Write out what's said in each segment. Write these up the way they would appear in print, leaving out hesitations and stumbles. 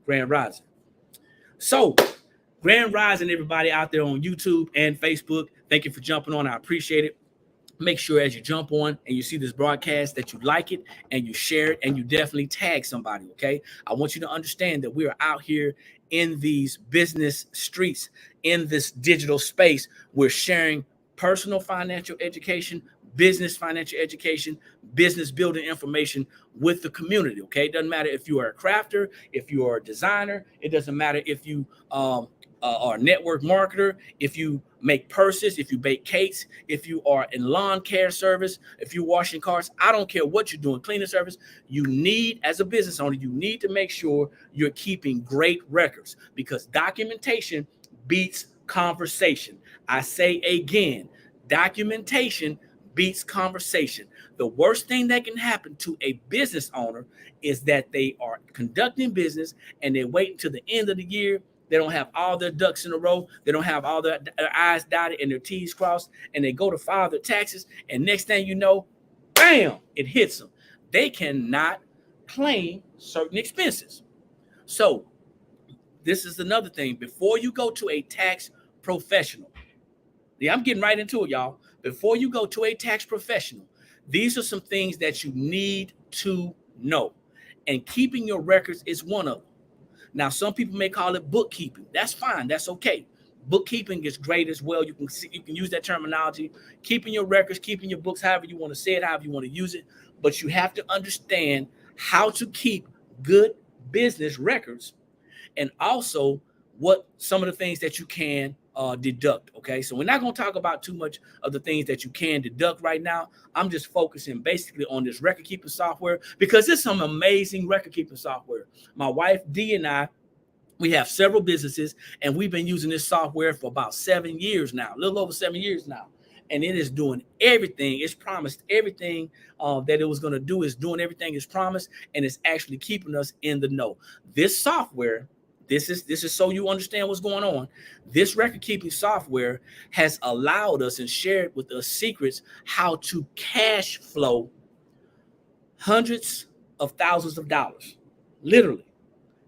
Grand Rising. So, Grand Rising, everybody out there on YouTube and Facebook. Thank you for jumping on. I appreciate it. Make sure as you jump on and you see this broadcast that you like it and you share it and you definitely tag somebody, okay? I want you to understand that we are out here in these business streets, in this digital space. We're sharing personal financial education, business financial education, business building information with the community, okay? It doesn't matter if you are a crafter, if you are a designer. It doesn't matter if you are a network marketer, if you make purses, if you bake cakes, if you are in lawn care service, if you're washing cars. I don't care what you're doing, cleaning service. You need, as a business owner, you need to make sure you're keeping great records, because documentation beats conversation. I say again, documentation beats conversation. The worst thing that can happen to a business owner is that they are conducting business and they wait until the end of the year. They don't have all their ducks in a row. They don't have all their I's dotted and their T's crossed, and they go to file their taxes. And next thing you know, bam, it hits them. They cannot claim certain expenses. So this is another thing. Before you go to a tax professional, yeah, I'm getting right into it, y'all. Before you go to a tax professional, these are some things that you need to know. And keeping your records is one of them. Now, some people may call it bookkeeping. That's fine. That's okay. Bookkeeping is great as well. You can use that terminology. Keeping your records, keeping your books, however you want to say it, however you want to use it. But you have to understand how to keep good business records, and also what some of the things that you can deduct. Okay, so we're not going to talk about too much of the things that you can deduct right now. I'm just focusing basically on this record keeping software, because it's some amazing record keeping software. My wife Dee and I, we have several businesses, and we've been using this software for about 7 years now, a little over 7 years now. And it is doing everything it's promised. Everything that it was going to do is doing everything it's promised, and it's actually keeping us in the know. This software, this is so you understand what's going on. This record keeping software has allowed us and shared with us secrets how to cash flow hundreds of thousands of dollars, literally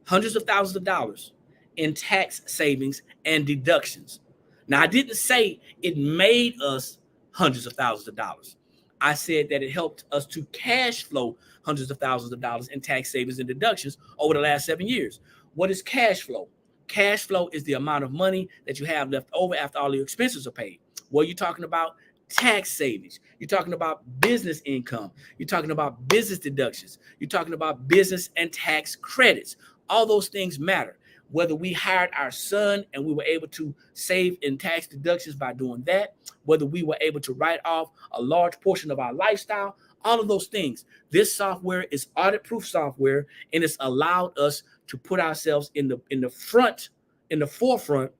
hundreds of thousands of dollars in tax savings and deductions. Now, I didn't say it made us hundreds of thousands of dollars. I said that it helped us to cash flow hundreds of thousands of dollars in tax savings and deductions over the last 7 years. What is cash flow? Cash flow is the amount of money that you have left over after all your expenses are paid. What are you talking about? Tax savings. You're talking about business income. You're talking about business deductions. You're talking about business and tax credits. All those things matter. Whether we hired our son and we were able to save in tax deductions by doing that, whether we were able to write off a large portion of our lifestyle, all of those things. This software is audit-proof software, and it's allowed us to put ourselves in the forefront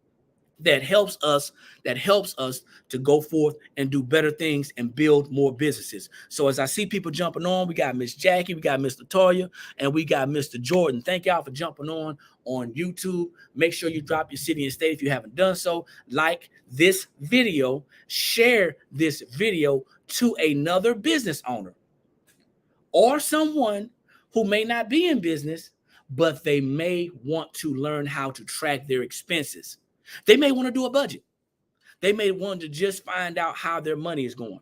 that helps us to go forth and do better things and build more businesses. So as I see people jumping on, we got Miss Jackie, we got Mr. Toya, and we got Mr. Jordan. Thank y'all for jumping on YouTube. Make sure you drop your city and state if you haven't done so. Like this video, share this video to another business owner or someone who may not be in business, but they may want to learn how to track their expenses. They may want to do a budget. They may want to just find out how their money is going.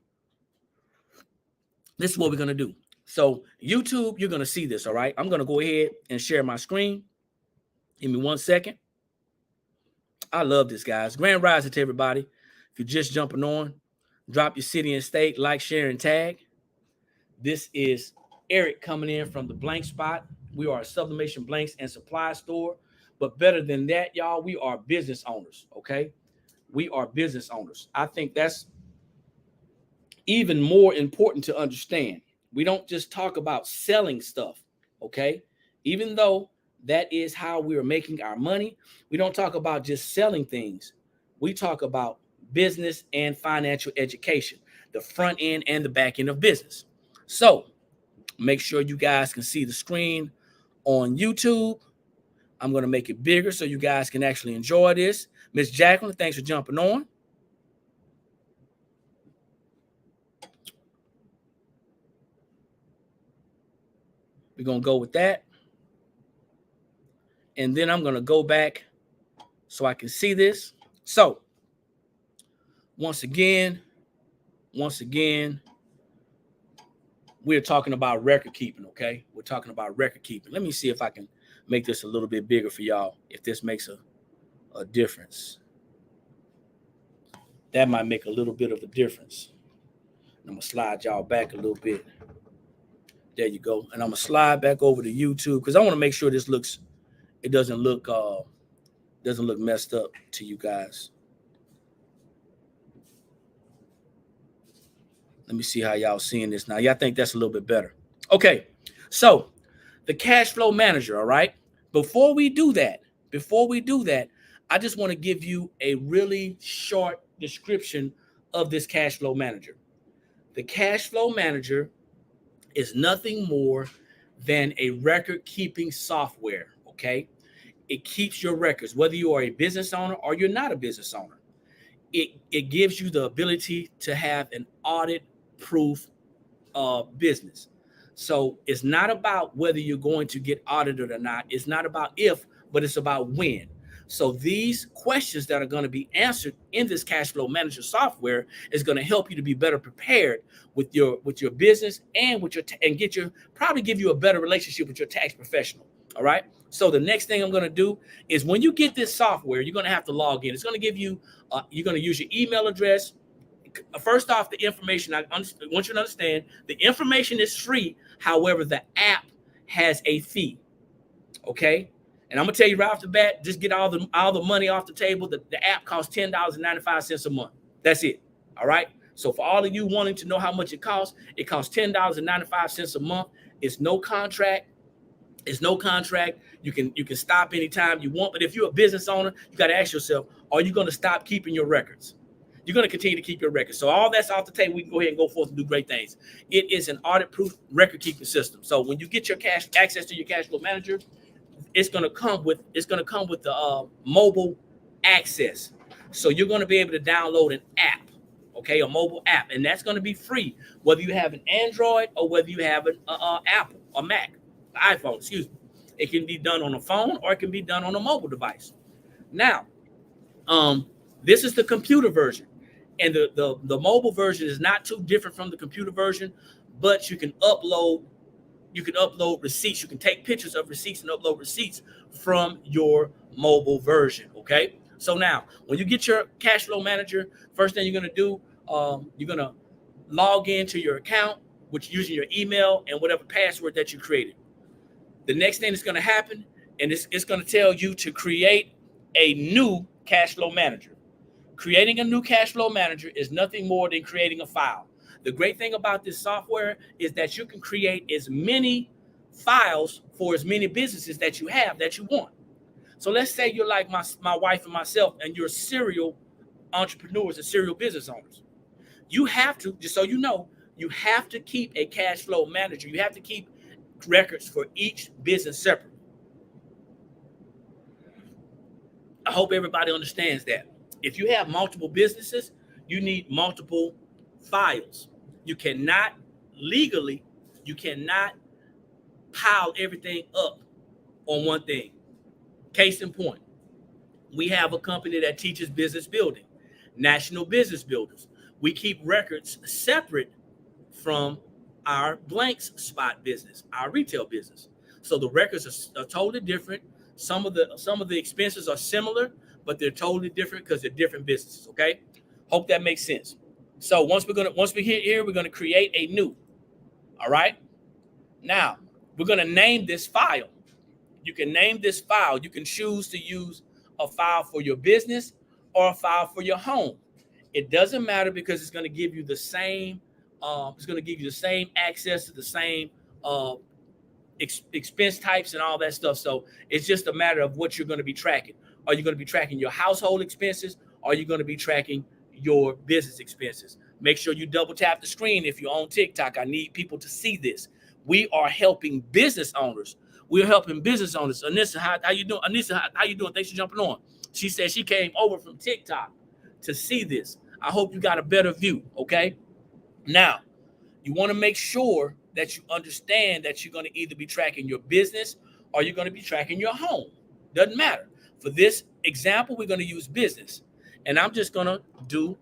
This is what we're going to do. So YouTube, you're going to see this, all right? I'm going to go ahead and share my screen. Give me 1 second. I love this, guys. Grand Rising to everybody. If you're just jumping on, drop your city and state, like, share, and tag. This is Eric coming in from the Blank Spot. We are a sublimation blanks and supply store. But better than that, y'all, we are business owners, okay? We are business owners. I think that's even more important to understand. We don't just talk about selling stuff, okay? Even though that is how we are making our money, we don't talk about just selling things. We talk about business and financial education, the front end and the back end of business. So make sure you guys can see the screen on YouTube. I'm going to make it bigger so you guys can actually enjoy this. Miss Jacqueline, thanks for jumping on. We're going to go with that. And then I'm going to go back so I can see this. So once again, we're talking about record keeping, okay? We're talking about record keeping. Let me see if I can make this a little bit bigger for y'all, if this makes a difference. That might make a little bit of a difference. I'm going to slide y'all back a little bit. There you go. And I'm going to slide back over to YouTube because I want to make sure this looks, it doesn't look messed up to you guys. Let me see how y'all seeing this now. Y'all think that's a little bit better. Okay, so the cash flow manager, all right? Before we do that, I just want to give you a really short description of this cash flow manager. The cash flow manager is nothing more than a record-keeping software, okay? It keeps your records, whether you are a business owner or you're not a business owner. It gives you the ability to have an audit-proof business. So it's not about whether you're going to get audited or not. It's not about if, but it's about when. So these questions that are going to be answered in this cash flow manager software is going to help you to be better prepared with your business and with your probably give you a better relationship with your tax professional. All right. So the next thing I'm going to do is when you get this software, you're going to have to log in. It's going to give you you're going to use your email address. First off, the information, I want you to understand, the information is free. However, the app has a fee. Okay. And I'm gonna tell you right off the bat, just get all the money off the table. The app costs $10.95 a month. That's it. All right. So for all of you wanting to know how much it costs $10.95 a month. It's no contract. You can stop anytime you want. But if you're a business owner, you got to ask yourself, are you going to stop keeping your records? You're going to continue to keep your records. So all that's off the table. We can go ahead and go forth and do great things. It is an audit-proof record-keeping system. So when you get your access to your cash flow manager, it's going to come with the mobile access. So you're going to be able to download an app, okay, a mobile app, and that's going to be free, whether you have an Android or whether you have an Apple or Mac, iPhone, excuse me. It can be done on a phone or it can be done on a mobile device. Now, this is the computer version. And the mobile version is not too different from the computer version, but you can upload receipts. You can take pictures of receipts and upload receipts from your mobile version. Okay. So now when you get your cash flow manager, first thing you're going to do, you're going to log into your account, which using your email and whatever password that you created. The next thing that's going to happen, and it's going to tell you to create a new cash flow manager. Creating a new cash flow manager is nothing more than creating a file. The great thing about this software is that you can create as many files for as many businesses that you have that you want. So let's say you're like my wife and myself, and you're serial entrepreneurs and serial business owners. You have to, just so you know, you have to keep a cash flow manager. You have to keep records for each business separately. I hope everybody understands that. If you have multiple businesses, you need multiple files. You cannot pile everything up on one thing. Case in point, we have a company that teaches business building, National Business Builders. We keep records separate from our blanks spot business, our retail business. So the records are totally different. Some of the expenses are similar, but they're totally different because they're different businesses. Okay, hope that makes sense. So once we hit here, we're gonna create a new. All right. Now we're gonna name this file. You can name this file. You can choose to use a file for your business or a file for your home. It doesn't matter because it's gonna give you the same. It's gonna give you the same access to the same expense types and all that stuff. So it's just a matter of what you're going to be tracking. Are you going to be tracking your household expenses? Or are you going to be tracking your business expenses? Make sure you double tap the screen if you're on TikTok. I need people to see this. We are helping business owners. We're helping business owners. Anissa, how you doing? Anissa, how you doing? Thanks for jumping on. She said she came over from TikTok to see this. I hope you got a better view, okay? Now, you want to make sure that you understand that you're going to either be tracking your business or you're going to be tracking your home. Doesn't matter. For this example, we're going to use business. And I'm just going to do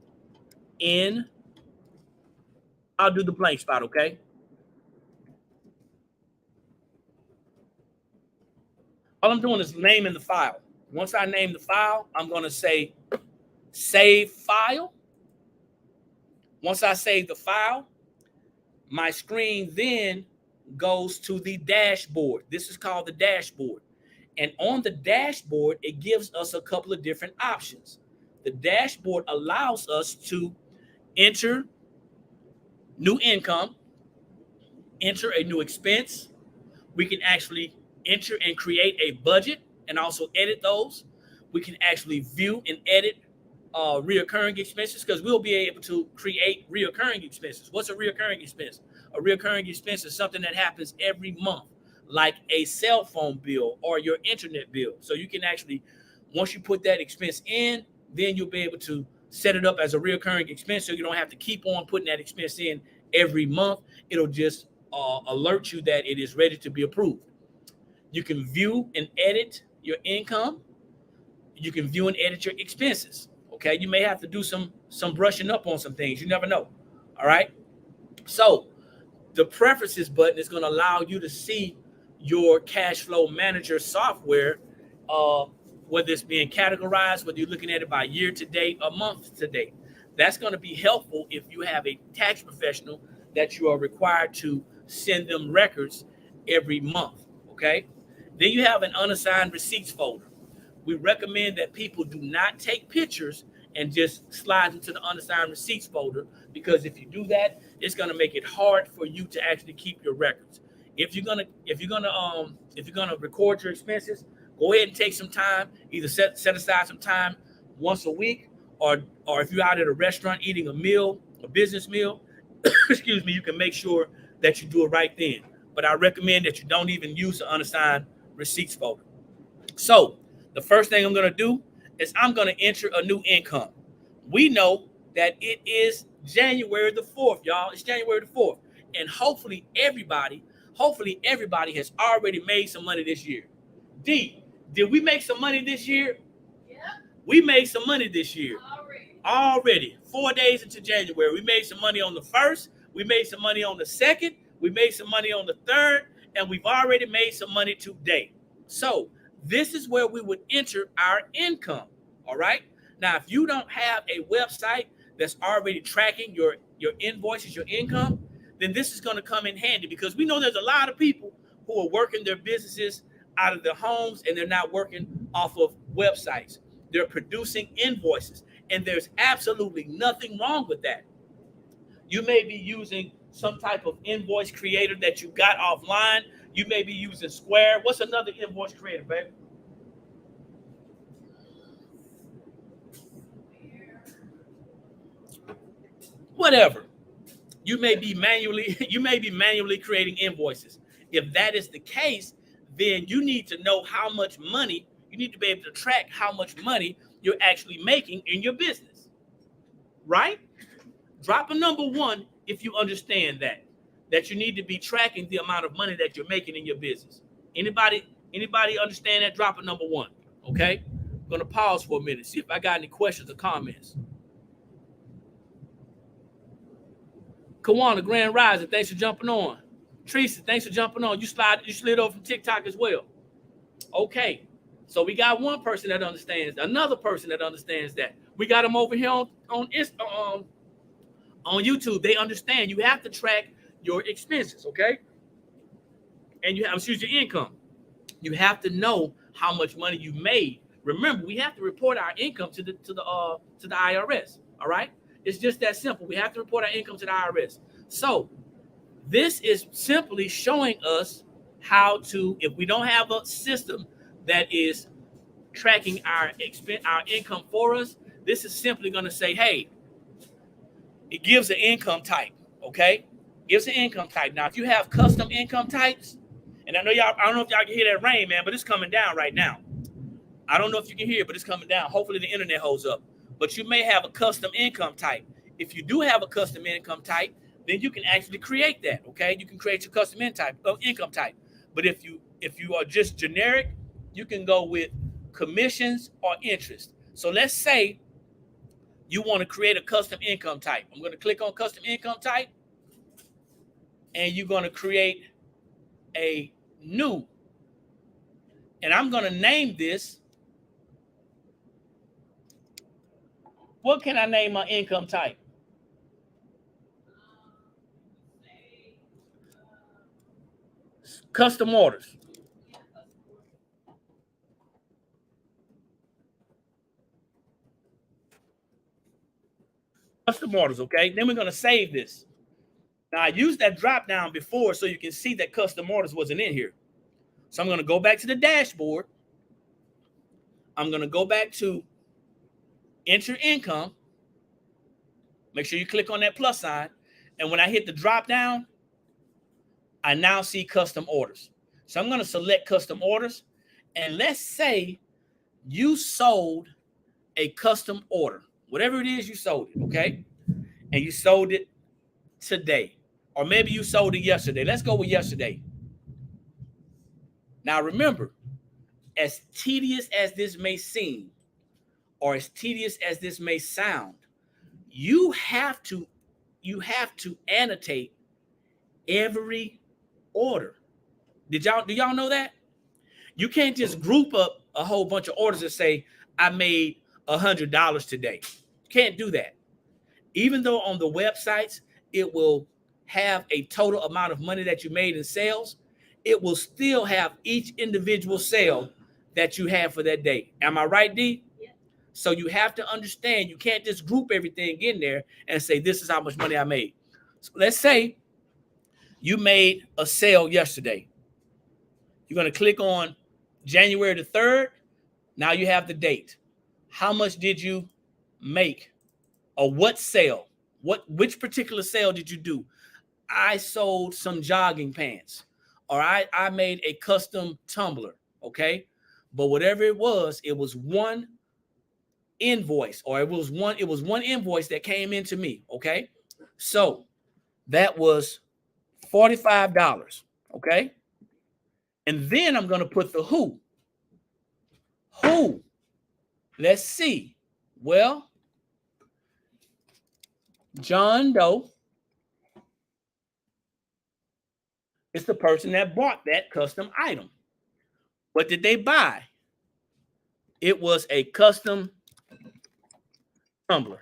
I'll do the blank spot, okay? All I'm doing is naming the file. Once I name the file, I'm going to say save file. Once I save the file, my screen then goes to the dashboard. This is called the dashboard. And on the dashboard, it gives us a couple of different options. The dashboard allows us to enter new income, enter a new expense. We can actually enter and create a budget and also edit those. We can actually view and edit reoccurring expenses, because we'll be able to create reoccurring expenses. What's a reoccurring expense? A reoccurring expense is something that happens every month, like a cell phone bill or your internet bill. So you can actually, once you put that expense in, then you'll be able to set it up as a reoccurring expense, so you don't have to keep on putting that expense in every month. It'll just alert you that it is ready to be approved. You can view and edit your income. You can view and edit your expenses. Okay, you may have to do some brushing up on some things. You never know. All right. So the preferences button is going to allow you to see your cash flow manager software, whether it's being categorized, whether you're looking at it by year to date or month to date. That's going to be helpful if you have a tax professional that you are required to send them records every month. Okay. Then you have an unassigned receipts folder. We recommend that people do not take pictures and just slide into the unassigned receipts folder, because if you do that, it's going to make it hard for you to actually keep your records. If you're gonna record your expenses, go ahead and take some time. Either set aside some time once a week, or if you're out at a restaurant eating a business meal, excuse me, you can make sure that you do it right then. But I recommend that you don't even use the unassigned receipts folder. So the first thing I'm going to do is I'm going to enter a new income. We know that it is January the 4th, y'all. It's January the 4th. And hopefully everybody has already made some money this year. D, did we make some money this year? Yeah. We made some money this year. Already. 4 days into January. We made some money on the 1st. We made some money on the 2nd. We made some money on the 3rd. And we've already made some money today. So this is where we would enter our income. All right. Now, if you don't have a website that's already tracking your invoices, your income, then this is going to come in handy, because we know there's a lot of people who are working their businesses out of their homes and they're not working off of websites. They're producing invoices, and there's absolutely nothing wrong with that. You may be using some type of invoice creator that you got offline. You may be using Square. What's another invoice creator, baby? Whatever. You may be manually creating invoices. If that is the case, then you need to know how much money, you need to be able to track how much money you're actually making in your business. Right? Drop a number 1 if you understand that you need to be tracking the amount of money that you're making in your business. Anybody understand that? Drop a number 1. Okay? I'm going to pause for a minute, see if I got any questions or comments. Kawana, Grand Rising, thanks for jumping on. Teresa, thanks for jumping on. You slid over from TikTok as well. Okay. So we got one person that understands, another person that understands that. We got them over here on YouTube. They understand you have to track your expenses, okay? And you have your income. You have to know how much money you made. Remember, we have to report our income to the IRS. All right? It's just that simple. We have to report our income to the IRS. So this is simply showing us how to, if we don't have a system that is tracking our income for us, this is simply going to say, hey, it gives an income type, okay? Gives an income type. Now, if you have custom income types, and I don't know if y'all can hear that rain, man, but it's coming down right now. I don't know if you can hear it, but it's coming down. Hopefully the internet holds up. But you may have a custom income type. If you do have a custom income type, then you can actually create that, okay? You can create your custom income type. But if you are just generic, you can go with commissions or interest. So let's say you want to create a custom income type. I'm going to click on custom income type, and you're going to create a new, and I'm going to name this. What can I name my income type? Custom orders. Custom orders, okay? Then we're going to save this. Now, I used that drop down before so you can see that custom orders wasn't in here. So I'm going to go back to the dashboard. I'm going to go back to enter income. Make sure you click on that plus sign. And when I hit the drop down, I now see custom orders. So I'm going to select custom orders. And let's say you sold a custom order, whatever it is you sold it, okay? And you sold it today, or maybe you sold it yesterday. Let's go with yesterday. Now remember, as tedious as this may seem, or as tedious as this may sound, you have to annotate every order. Do y'all know that? You can't just group up a whole bunch of orders and say, I made $100 today. You can't do that. Even though on the websites, it will have a total amount of money that you made in sales, it will still have each individual sale that you have for that day. Am I right, D? Yeah. So you have to understand, you can't just group everything in there and say, this is how much money I made. So let's say you made a sale yesterday. You're going to click on January the 3rd. Now you have the date. How much did you make? Or what sale? Which particular sale did you do? I sold some jogging pants, or I made a custom tumbler, okay? But whatever it was one invoice, or it was one invoice that came into me, okay? So that was $45, okay? And then I'm going to put the who. Who? Let's see. Well, John Doe is the person that bought that custom item. What did they buy? It was a custom tumbler.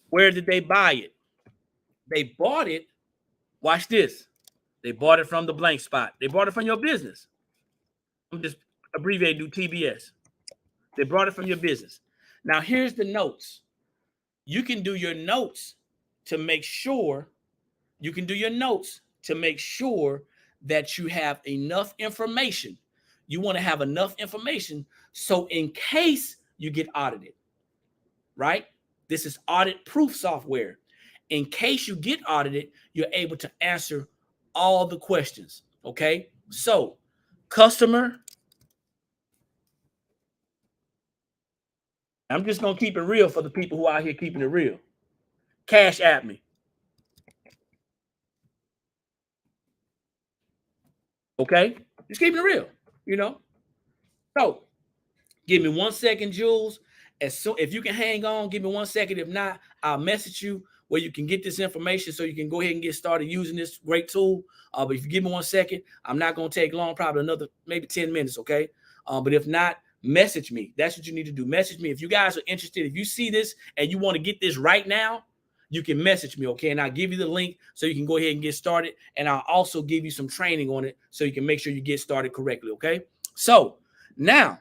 Where did they buy it? They bought it. Watch this. They bought it from the blank spot. They bought it from your business. I'm just abbreviating to TBS. They brought it from your business. Now, here's the notes. You can do your notes to make sure that you have enough information. You want to have enough information so in case you get audited, right? This is audit proof software. In case you get audited, you're able to answer all the questions, okay? So, customer, I'm just going to keep it real for the people who are out here keeping it real. Cash at me. Okay? Just keeping it real, you know? So, give me 1 second, Jules. If you can hang on, give me 1 second. If not, I'll message you where you can get this information so you can go ahead and get started using this great tool. But if you give me 1 second, I'm not going to take long, probably another maybe 10 minutes, okay? But if not, message me. That's what you need to do. Message me. If you guys are interested, if you see this and you want to get this right now, you can message me, okay? And I'll give you the link so you can go ahead and get started. And I'll also give you some training on it so you can make sure you get started correctly, okay? So now,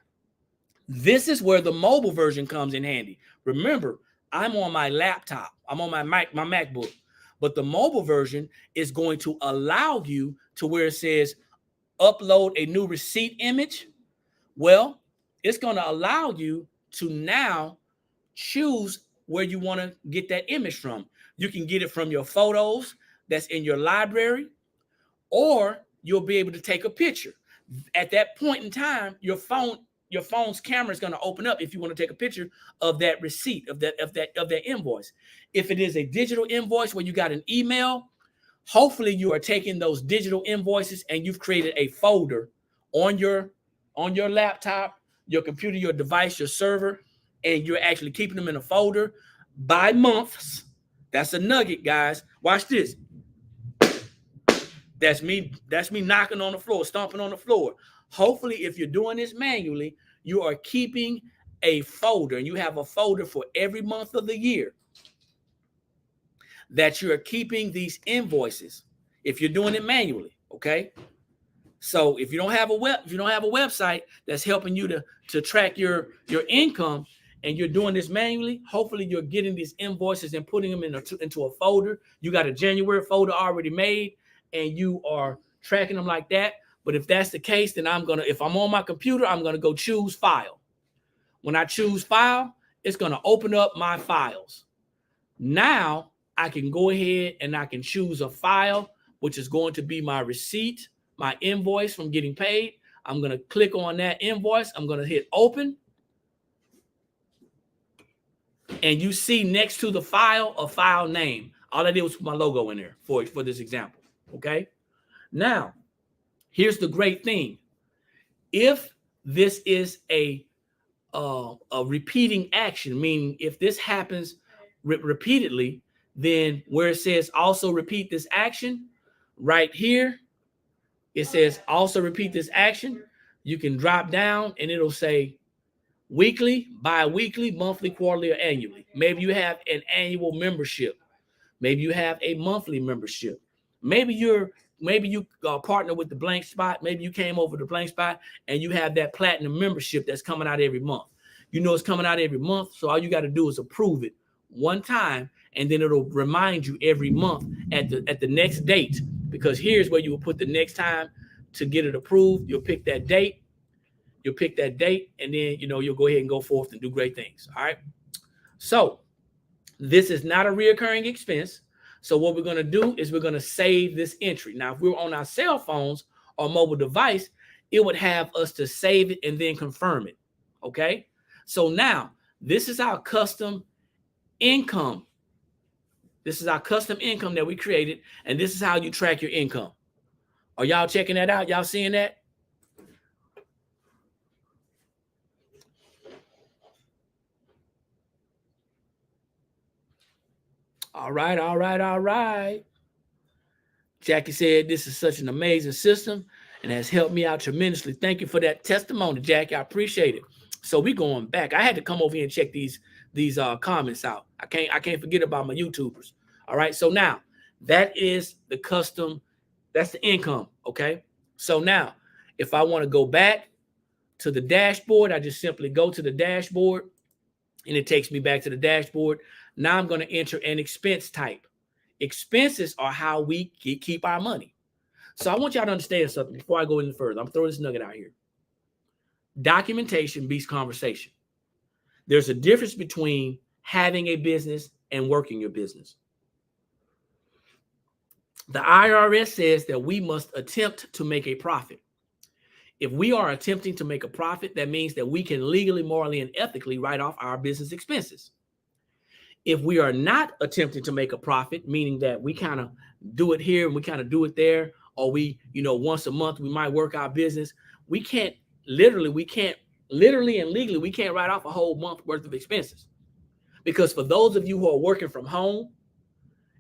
this is where the mobile version comes in handy. Remember, I'm on my laptop. I'm on my MacBook. But the mobile version is going to allow you to where it says upload a new receipt image. Well, it's going to allow you to now choose where you want to get that image from. You can get it from your photos that's in your library, or you'll be able to take a picture. At that point in time, your phone's camera is going to open up if you want to take a picture of that receipt, of that invoice. If it is a digital invoice where you got an email, hopefully you are taking those digital invoices and you've created a folder on your on your laptop, your computer, your device, your server, and you're actually keeping them in a folder by months. That's a nugget, guys. Watch this. That's me knocking on the floor, stomping on the floor. Hopefully, if you're doing this manually, you are keeping a folder, and you have a folder for every month of the year that you're keeping these invoices if you're doing it manually. Okay. So if you don't have a website that's helping you to track your income, and you're doing this manually, hopefully you're getting these invoices and putting them into a folder. You got a January folder already made, and you are tracking them like that. But if that's the case, then if I'm on my computer, I'm gonna go choose file. When I choose file, it's gonna open up my files. Now I can go ahead and I can choose a file, which is going to be my receipt, my invoice from getting paid. I'm going to click on that invoice. I'm going to hit open. And you see next to the file, a file name. All I did was put my logo in there for this example. Okay. Now, here's the great thing. If this is a repeating action, meaning if this happens repeatedly, then where it says also repeat this action, right here, it says also repeat this action. You can drop down and it'll say weekly, bi-weekly, monthly, quarterly, or annually. Maybe you have an annual membership. Maybe you have a monthly membership. Maybe you partner with the Blank Spot. Maybe you came over to Blank Spot and you have that platinum membership that's coming out every month. You know it's coming out every month, so all you got to do is approve it one time, and then it'll remind you every month at the next date. Because here's where you will put the next time to get it approved. You'll pick that date. And then you'll go ahead and go forth and do great things. All right. So this is not a reoccurring expense. So what we're going to do is we're going to save this entry. Now, if we were on our cell phones or mobile device, it would have us to save it and then confirm it. Okay. So now this is our custom income. This is our custom income that we created, and this is how you track your income. Are y'all checking that out? Y'all seeing that? All right. Jackie said, this is such an amazing system and has helped me out tremendously. Thank you for that testimony, Jackie. I appreciate it. So we going back. I had to come over here and check these comments out. I can't forget about my YouTubers. All right. So now that is the custom. That's the income. Okay. So now if I want to go back to the dashboard, I just simply go to the dashboard and it takes me back to the dashboard. Now I'm going to enter an expense type. Expenses are how we keep our money. So I want y'all to understand something before I go any further. I'm throwing this nugget out here. Documentation beats conversation. There's a difference between having a business and working your business. The IRS says that we must attempt to make a profit. If we are attempting to make a profit, that means that we can legally, morally, and ethically write off our business expenses. If we are not attempting to make a profit, meaning that we kind of do it here and we kind of do it there, or we, once a month we might work our business, we can't literally and legally, we can't write off a whole month worth of expenses. Because for those of you who are working from home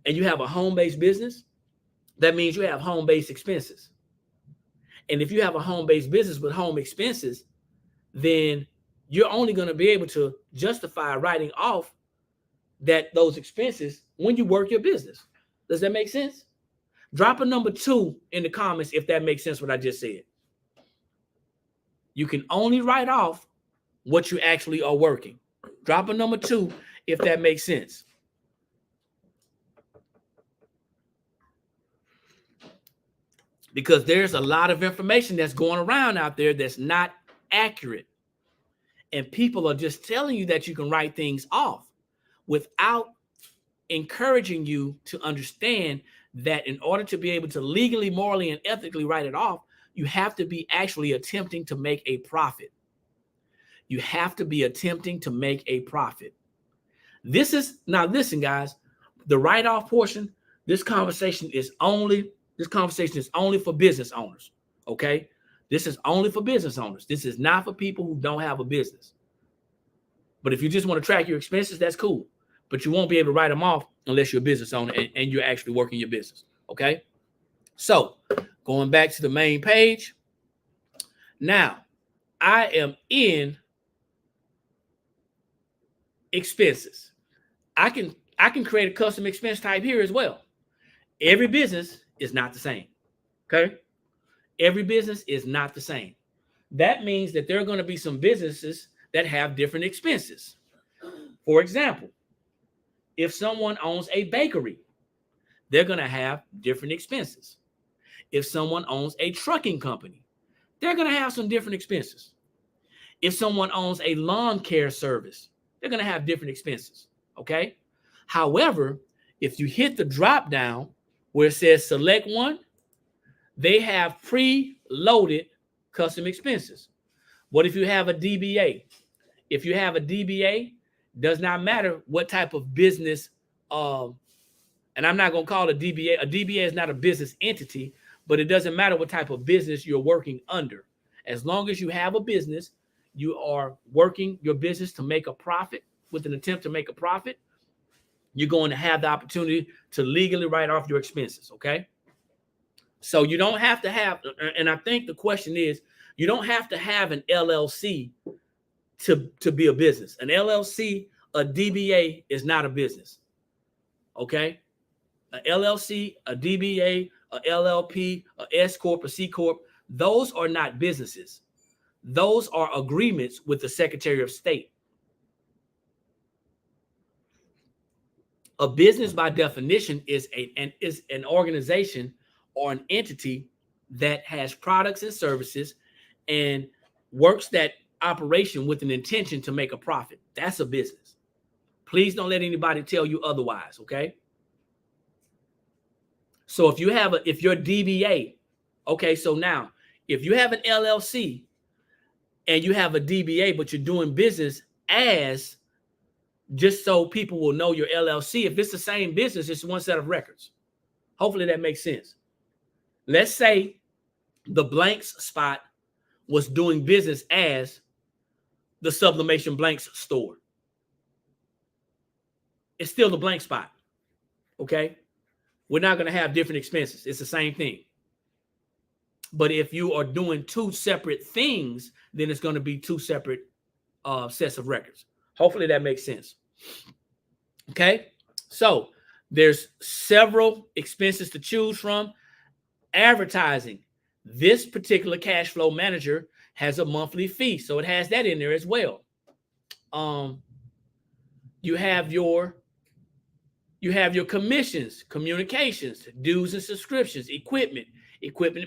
and you have a home-based business, that means you have home-based expenses. And if you have a home-based business with home expenses, then you're only going to be able to justify writing off those expenses when you work your business. Does that make sense? Drop a number 2 in the comments if that makes sense what I just said. You can only write off what you actually are working. Drop a number 2 if that makes sense. Because there's a lot of information that's going around out there that's not accurate. And people are just telling you that you can write things off without encouraging you to understand that in order to be able to legally, morally, and ethically write it off, you have to be actually attempting to make a profit. You have to be attempting to make a profit. Now listen, guys, the write-off portion, this conversation is only for business owners. Okay. This is only for business owners. This is not for people who don't have a business. But if you just want to track your expenses, that's cool. But you won't be able to write them off unless you're a business owner and you're actually working your business. Okay. So going back to the main page. Now I am in expenses. I can create a custom expense type here as well. Every business is not the same. Okay. Every business is not the same. That means that there are going to be some businesses that have different expenses. For example, if someone owns a bakery, they're going to have different expenses. If someone owns a trucking company, they're going to have some different expenses. If someone owns a lawn care service, they're going to have different expenses. Okay. However, if you hit the drop down where it says select one, they have pre-loaded custom expenses. What if you have a DBA? If you have a DBA, does not matter what type of business, and I'm not going to call it a DBA. A DBA is not a business entity, but it doesn't matter what type of business you're working under. As long as you have a business, you are working your business to make a profit with an attempt to make a profit, you're going to have the opportunity to legally write off your expenses, okay? So you don't have to have, and I think the question is, you don't have to have an LLC to be a business. An LLC, a DBA is not a business, okay? An LLC, a DBA, a LLP, a S Corp, a C Corp, those are not businesses. Those are agreements with the Secretary of State. A business, by definition, is an organization or an entity that has products and services and works that operation with an intention to make a profit. That's a business. Please don't let anybody tell you otherwise, okay? So if you're DBA, okay, so now if you have an LLC and you have a DBA, but you're doing business as, just so people will know your LLC, if it's the same business, it's one set of records. Hopefully that makes sense. Let's say the blanks spot was doing business as the Sublimation Blanks store. It's still the blank spot, okay? We're not going to have different expenses. It's the same thing. But if you are doing two separate things, then it's going to be two separate sets of records. Hopefully that makes sense. Okay, so there's several expenses to choose from. Advertising. This particular cash flow manager has a monthly fee, so it has that in there as well. You have your commissions, communications, dues and subscriptions, equipment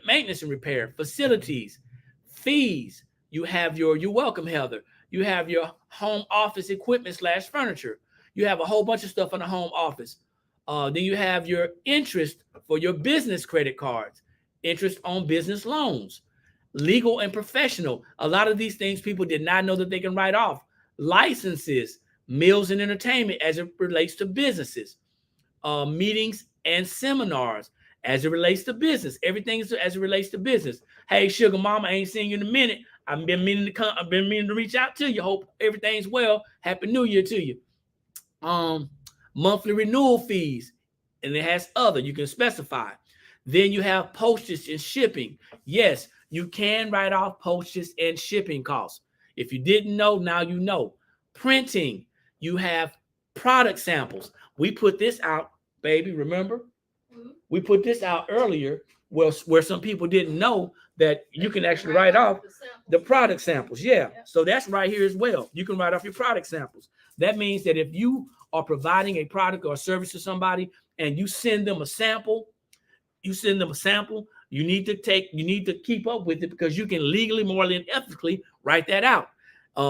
maintenance and repair, facilities, fees. You have your You're welcome, Heather. You have your home office equipment / furniture. You have a whole bunch of stuff in the home office. Then you have your interest for your business credit cards, interest on business loans, legal and professional. A lot of these things people did not know that they can write off. Licenses, meals and entertainment as it relates to businesses, meetings and seminars as it relates to business. Everything is as it relates to business. Hey, sugar mama, I ain't seen you in a minute. I've been meaning to reach out to you. Hope everything's well. Happy New Year to you. Monthly renewal fees, and it has other. You can specify. Then you have postage and shipping. Yes, you can write off postage and shipping costs. If you didn't know, now you know. Printing. You have product samples. We put this out, baby. Remember? We put this out earlier where some people didn't know that you can actually write off the product samples. Yeah. So that's right here as well. You can write off your product samples. That means that if you are providing a product or a service to somebody and you send them a sample, you need to keep up with it, because you can legally, morally, and ethically write that out,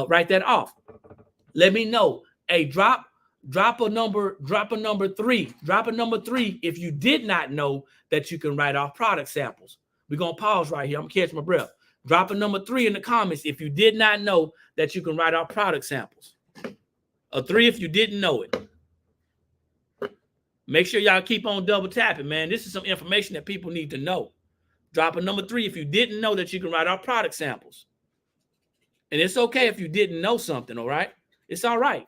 write that off. Let me know. Hey, drop a number 3. Drop a number 3 if you did not know that you can write off product samples. We're going to pause right here. I'm going to catch my breath. Drop a number 3 in the comments if you did not know that you can write off product samples. A 3 if you didn't know it. Make sure y'all keep on double tapping, man. This is some information that people need to know. Dropper number 3, if you didn't know that you can write off product samples. And it's okay if you didn't know something, all right? It's all right.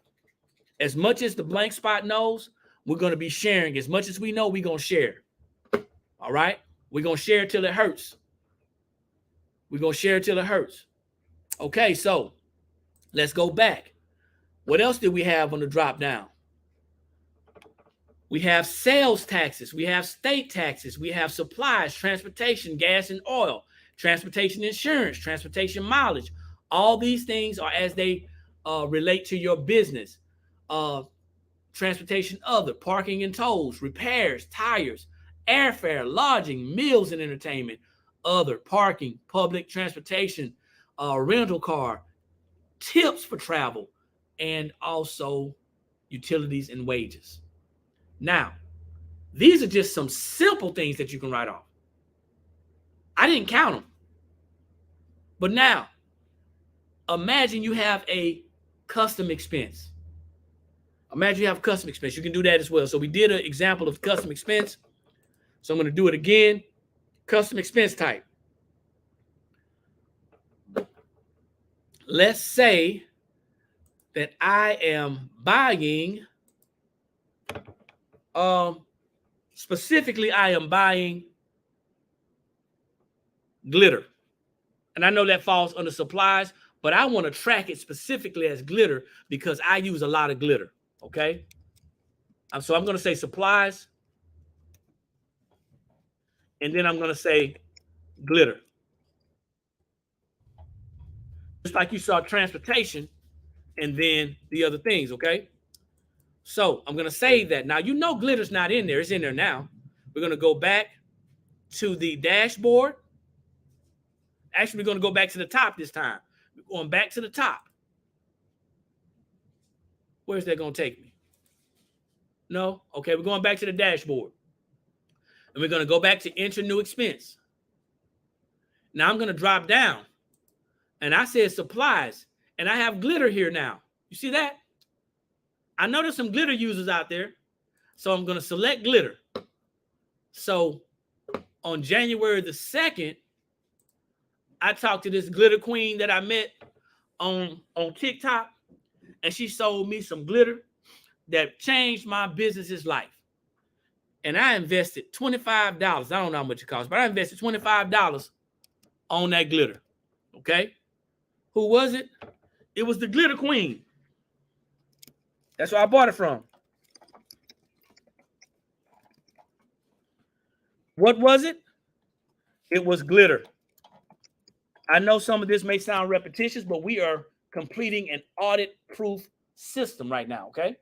As much as the blank spot knows, we're going to be sharing. As much as we know, we're going to share. All right? We're going to share till it hurts. We're going to share till it hurts. Okay, so let's go back. What else did we have on the drop down? We have sales taxes. We have state taxes. We have supplies, transportation, gas and oil, transportation insurance, transportation mileage. All these things are as they relate to your business. Transportation other, parking and tolls, repairs, tires, airfare, lodging, meals and entertainment, other, parking, public transportation, rental car, tips for travel, and also utilities and wages. Now, these are just some simple things that you can write off. I didn't count them. But now, imagine you have a custom expense. Imagine you have custom expense. You can do that as well. So we did an example of custom expense. So I'm going to do it again. Custom expense type. Let's say that I am buying, specifically, I am buying glitter. And I know that falls under supplies, but I want to track it specifically as glitter because I use a lot of glitter. Okay. So I'm going to say supplies. And then I'm going to say glitter. Just like you saw transportation and then the other things. Okay. So I'm going to save that. Now, you know, glitter's not in there. It's in there now. We're going to go back to the dashboard. Actually, we're going to go back to the top this time. We're going back to the top. Where's that going to take me? No? Okay, we're going back to the dashboard. And we're going to go back to enter new expense. Now I'm going to drop down. And I said supplies. And I have glitter here now. You see that? I know there's some glitter users out there. So I'm going to select glitter. So on January the 2nd, I talked to this glitter queen that I met on TikTok. And she sold me some glitter that changed my business's life. And I invested $25. I don't know how much it cost, but I invested $25 on that glitter. Okay? Who was it? It was the glitter queen. That's where I bought it from. What was it? It was glitter. I know some of this may sound repetitious, but we are completing an audit-proof system right now, okay?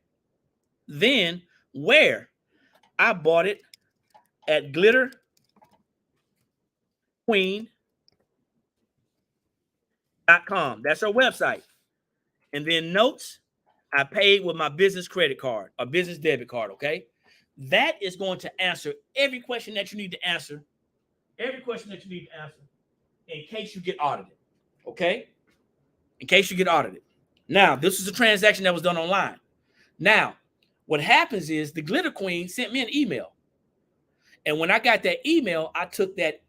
Then, where? I bought it at glitterqueen.com. That's her website. And then notes, I paid with my business credit card or business debit card, okay? That is going to answer every question that you need to answer. Every question that you need to answer in case you get audited, okay? In case you get audited. Now, this is a transaction that was done online. Now, what happens is the glitter queen sent me an email. And when I got that email, I took that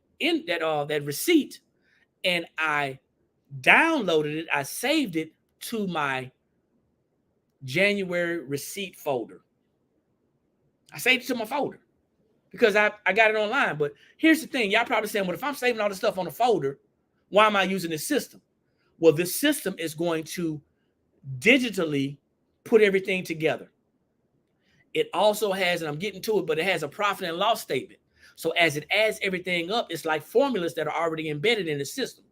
receipt and I downloaded it. I saved it to my January receipt folder. I saved it to my folder because I got it online. But here's the thing. Y'all probably saying, well, if I'm saving all this stuff on a folder, why am I using this system? Well, this system is going to digitally put everything together. It also has, and I'm getting to it, but it has a profit and loss statement. So as it adds everything up, it's like formulas that are already embedded in the system.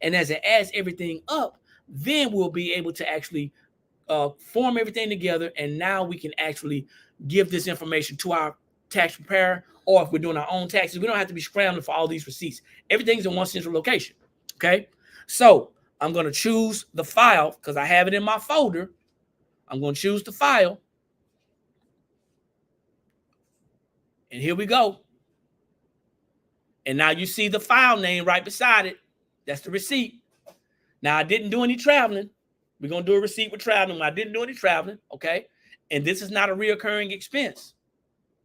And as it adds everything up, then we'll be able to actually form everything together. And now we can actually give this information to our tax preparer, or if we're doing our own taxes, we don't have to be scrambling for all these receipts. Everything's in one central location. Okay. So I'm going to choose the file because I have it in my folder. I'm going to choose the file. And here we go. And now you see the file name right beside it. That's the receipt. Now, I didn't do any traveling. We're going to do a receipt with traveling. I didn't do any traveling, okay? And this is not a reoccurring expense.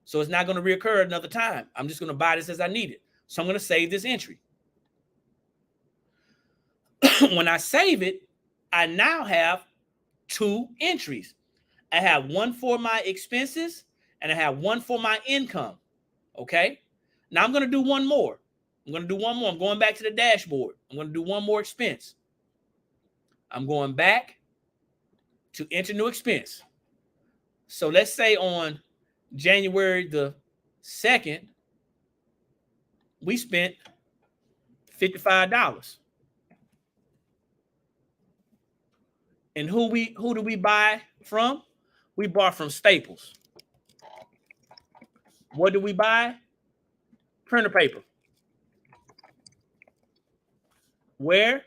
So it's not going to reoccur another time. I'm just going to buy this as I need it. So I'm going to save this entry. When I save it, I now have two entries. I have one for my expenses and I have one for my income. Okay. Now I'm going to do one more. I'm going back to the dashboard. I'm going to do one more expense. I'm going back to enter new expense. So let's say on January the 2nd, we spent $55. And who do we buy from? We bought from Staples. What do we buy? Printer paper. Where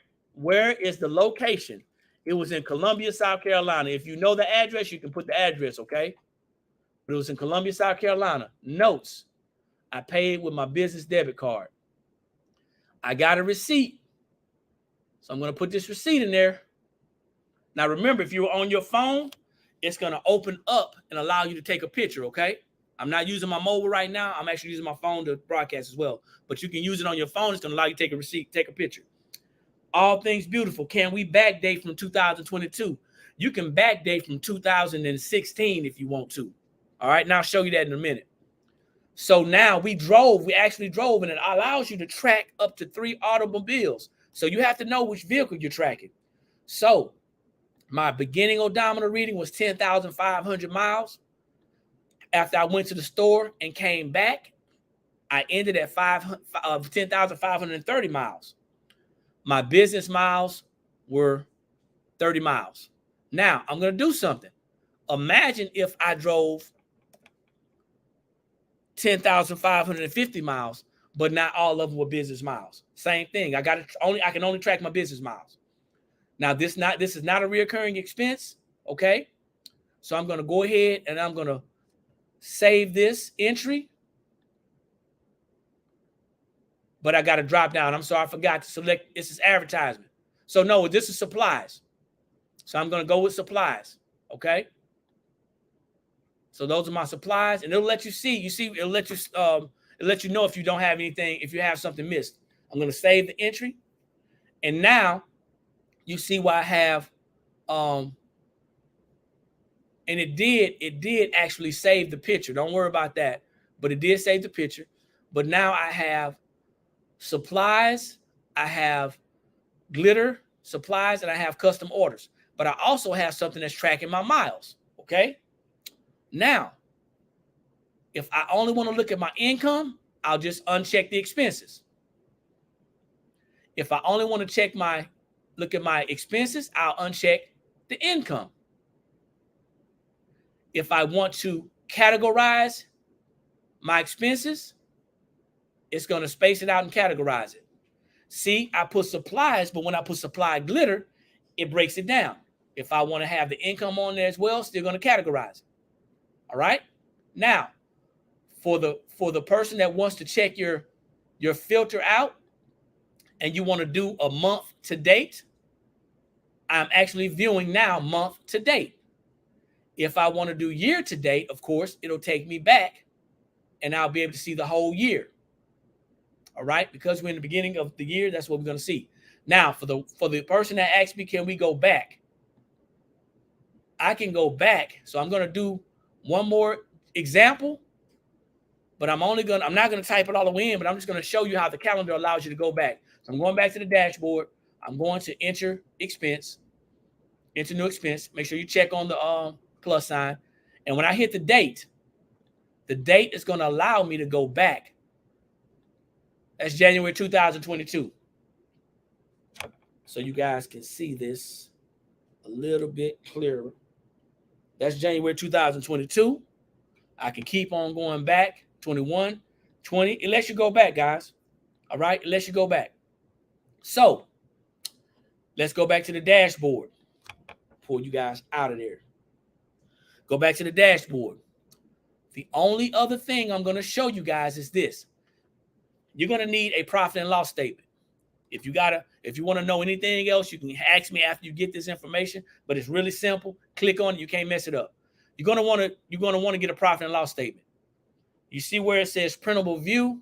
is the location? It was in Columbia, South Carolina. If you know the address, you can put the address, okay? But it was in Columbia, South Carolina. Notes. I paid with my business debit card. I got a receipt. So I'm going to put this receipt in there. Now, remember, if you're on your phone, it's going to open up and allow you to take a picture, okay? I'm not using my mobile right now. I'm actually using my phone to broadcast as well. But you can use it on your phone. It's going to allow you to take a receipt, take a picture. All things beautiful. Can we backdate from 2022? You can backdate from 2016 if you want to. All right, now I'll show you that in a minute. So now we actually drove, and it allows you to track up to 3 automobiles. So you have to know which vehicle you're tracking. So my beginning odometer reading was 10,500 miles. After I went to the store and came back, I ended at 10,530 miles. My business miles were 30 miles. Now, I'm going to do something. Imagine if I drove 10,550 miles, but not all of them were business miles. Same thing. I can only track my business miles. Now, this is not a recurring expense, okay? So I'm going to go ahead and I'm going to save this entry. But I got to drop down. I'm sorry, I forgot to select. This is advertisement. So no, this is supplies. So I'm going to go with supplies. Okay. So those are my supplies, and it'll let you see. It'll let you know if you don't have anything, if you have something missed. I'm going to save the entry, and now you see why I have. And it did actually save the picture. Don't worry about that. But it did save the picture. But now I have supplies, I have glitter supplies, and I have custom orders. But I also have something that's tracking my miles. Okay. Now, if I only want to look at my income, I'll just uncheck the expenses. If I only want to look at my expenses, I'll uncheck the income. If I want to categorize my expenses, it's going to space it out and categorize it. See, I put supplies, but when I put supply glitter, it breaks it down. If I want to have the income on there as well, still going to categorize it. All right. Now, for the person that wants to check your filter out and you want to do a month to date, I'm actually viewing now month to date. If I want to do year to date, of course, it'll take me back and I'll be able to see the whole year. All right. Because we're in the beginning of the year, that's what we're going to see. Now, for the person that asked me, can we go back? I can go back. So I'm going to do one more example, but I'm not going to type it all the way in, but I'm just going to show you how the calendar allows you to go back. So I'm going back to the dashboard. I'm going to enter expense, enter new expense. Make sure you check on the plus sign. And when I hit the date is going to allow me to go back. That's January 2022. So you guys can see this a little bit clearer. That's January 2022. I can keep on going back. 21, 20. It lets you go back, guys. All right. It lets you go back. So let's go back to the dashboard. Pull you guys out of there. Go back to the dashboard. The only other thing I'm going to show you guys is this. You're going to need a profit and loss statement. If you want to know anything else, you can ask me after you get this information, but it's really simple. Click on it. You can't mess it up. You're going to want to get a profit and loss statement. You see where it says printable view?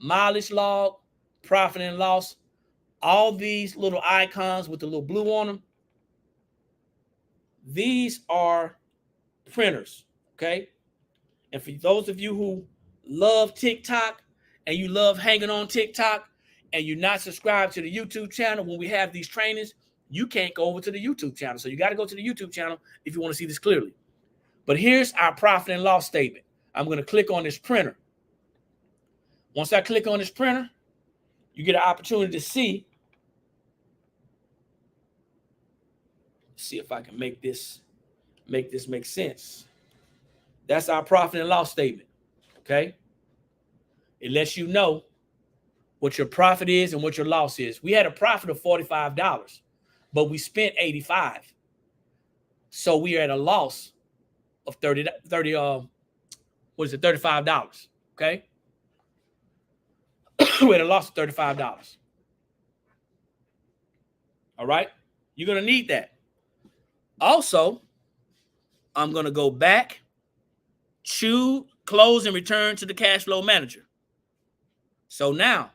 mileage log, profit and loss, all these little icons with the little blue on them, these are printers, okay? And for those of you who love TikTok and you love hanging on TikTok and you're not subscribed to the YouTube channel, when we have these trainings, you can't go over to the YouTube channel. So you got to go to the YouTube channel if you want to see this clearly. But here's our profit and loss statement. I'm going to click on this printer. Once I click on this printer, you get an opportunity to see if I can make this make sense. That's our profit and loss statement. Okay. It lets you know what your profit is and what your loss is. We had a profit of $45, but we spent $85. So we are at a loss of $35. Okay. We're at a loss of $35. All right. You're going to need that. Also, I'm going to go back, choose, close, and return to the cash flow manager. So now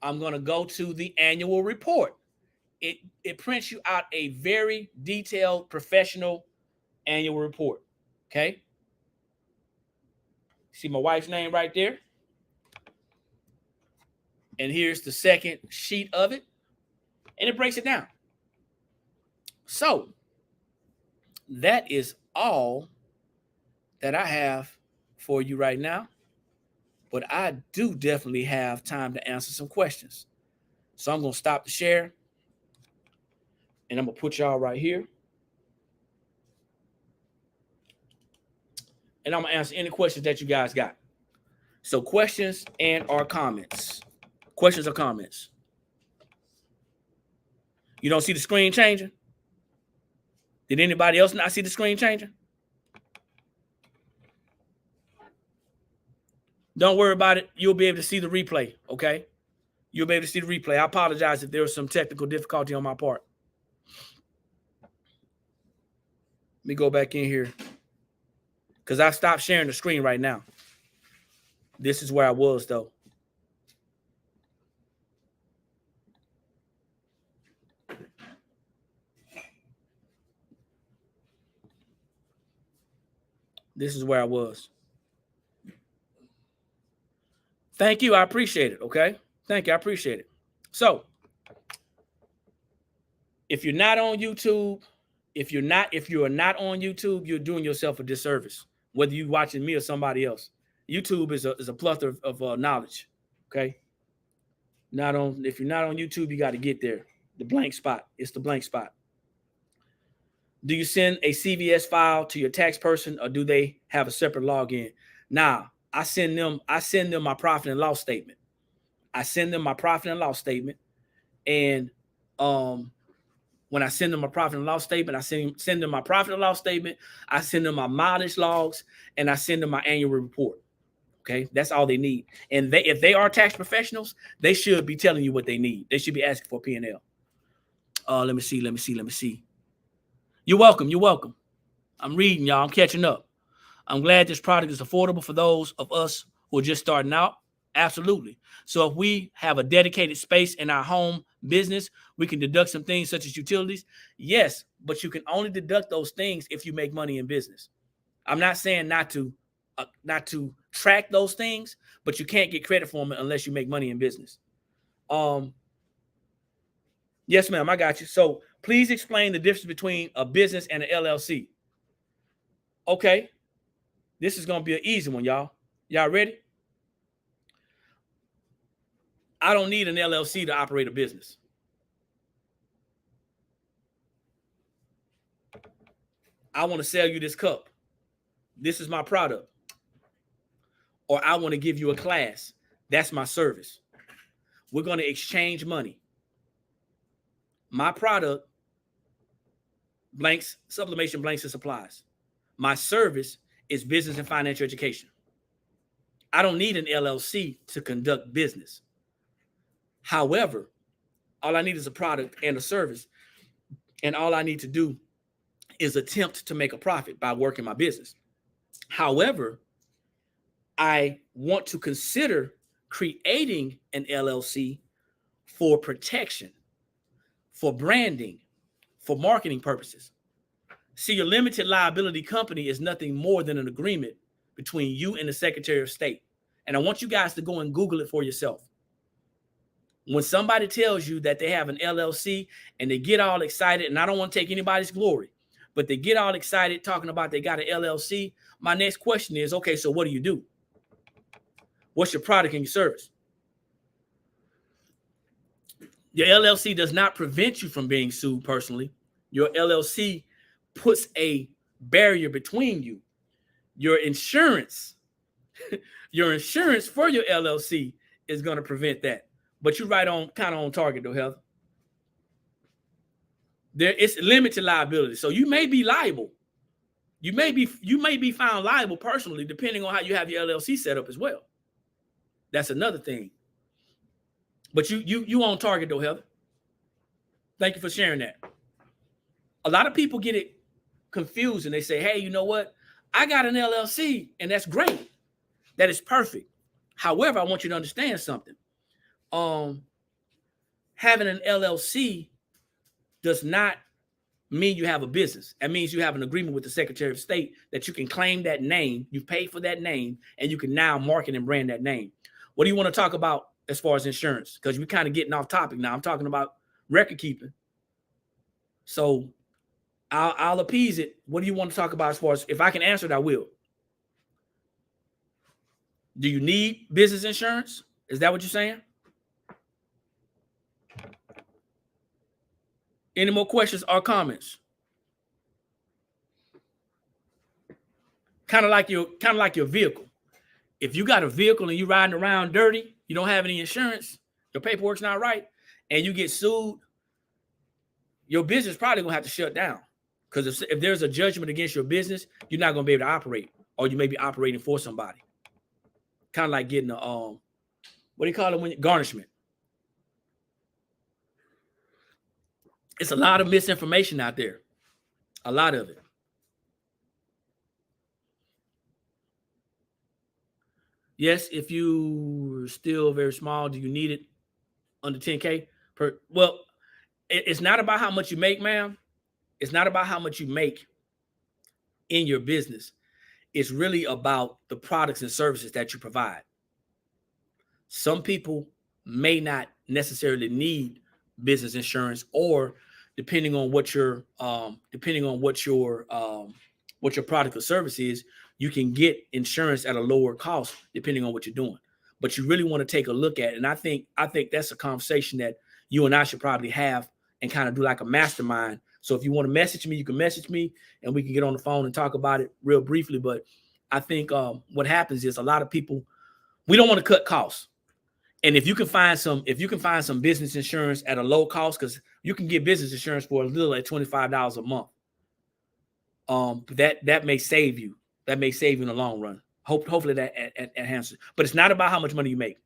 I'm going to go to the annual report. It prints you out a very detailed, professional annual report. Okay. See my wife's name right there. And here's the second sheet of it. And it breaks it down. So that is all that I have for you right now. But I do definitely have time to answer some questions. So I'm going to stop the share. And I'm going to put y'all right here. And I'm going to answer any questions that you guys got. So questions and or comments. Questions or comments? You don't see the screen changing? Did anybody else not see the screen changing? Don't worry about it. You'll be able to see the replay, okay? You'll be able to see the replay. I apologize if there was some technical difficulty on my part. Let me go back in here because I've stopped sharing the screen right now. This is where I was, though. This is where I was. Thank you. I appreciate it. Okay. Thank you. I appreciate it. So if you're not on YouTube, if you are not on YouTube, you're doing yourself a disservice, whether you're watching me or somebody else. YouTube is a plethora of knowledge. Okay. If you're not on YouTube, you got to get there. The blank spot. It's the blank spot. Do you send a CVS file to your tax person or do they have a separate login? Now, I send them my profit and loss statement. And when I send them my profit and loss statement, I send them my profit and loss statement, I send them my mileage logs, and I send them my annual report. Okay, that's all they need. And if they are tax professionals, they should be telling you what they need. They should be asking for P&L. Let me see. You're welcome. I'm reading, y'all. I'm catching up. I'm glad this product is affordable for those of us who are just starting out. Absolutely. So if we have a dedicated space in our home business, we can deduct some things such as utilities. Yes, but you can only deduct those things if you make money in business. I'm not saying not to track those things, but you can't get credit for them unless you make money in business. Yes, ma'am, I got you. So please explain the difference between a business and an LLC. Okay. This is going to be an easy one, y'all. Y'all ready? I don't need an LLC to operate a business. I want to sell you this cup. This is my product. Or I want to give you a class. That's my service. We're going to exchange money. My product, blanks, sublimation, blanks, and supplies. My service is business and financial education. I don't need an LLC to conduct business. However, all I need is a product and a service. And all I need to do is attempt to make a profit by working my business. However, I want to consider creating an LLC for protection, for branding, for marketing purposes. See, your limited liability company is nothing more than an agreement between you and the Secretary of State. And I want you guys to go and Google it for yourself. When somebody tells you that they have an LLC and they get all excited, and I don't want to take anybody's glory, but they get all excited talking about they got an LLC, my next question is, okay, so what do you do? What's your product and your service? Your LLC does not prevent you from being sued personally. Your LLC puts a barrier between you. Your insurance, your insurance for your LLC is going to prevent that. But you're right on, kind of on target though, Heather. It's limited liability. So you may be liable. You may be found liable personally, depending on how you have your LLC set up as well. That's another thing. But you on target though, Heather. Thank you for sharing that. A lot of people get it confused and they say, hey, you know what? I got an LLC and that's great. That is perfect. However, I want you to understand something. Having an LLC does not mean you have a business. That means you have an agreement with the Secretary of State that you can claim that name, you pay for that name, and you can now market and brand that name. What do you want to talk about as far as insurance? Because we're kind of getting off topic now. I'm talking about record keeping. So I'll appease it. What do you want to talk about as far as, if I can answer it, I will. Do you need business insurance? Is that what you're saying? Any more questions or comments? Kind of like your vehicle. If you got a vehicle and you're riding around dirty, you don't have any insurance, your paperwork's not right, and you get sued, your business probably gonna have to shut down. Because if there's a judgment against your business, you're not gonna be able to operate, or you may be operating for somebody. Kind of like getting a what do you call it when garnishment? It's a lot of misinformation out there. A lot of it. Yes, if you're still very small, do you need it under 10K per? Well, it's not about how much you make, ma'am. It's not about how much you make in your business. It's really about the products and services that you provide. Some people may not necessarily need business insurance, or depending on what your product or service is, you can get insurance at a lower cost depending on what you're doing. But you really want to take a look at it. And I think that's a conversation that you and I should probably have and kind of do like a mastermind. So if you want to message me, you can message me and we can get on the phone and talk about it real briefly. But I think what happens is a lot of people, we don't want to cut costs. And if you can find some business insurance at a low cost, because you can get business insurance for a little at $25 a month. That may save you. That may save you in the long run. Hopefully that enhances. But it's not about how much money you make.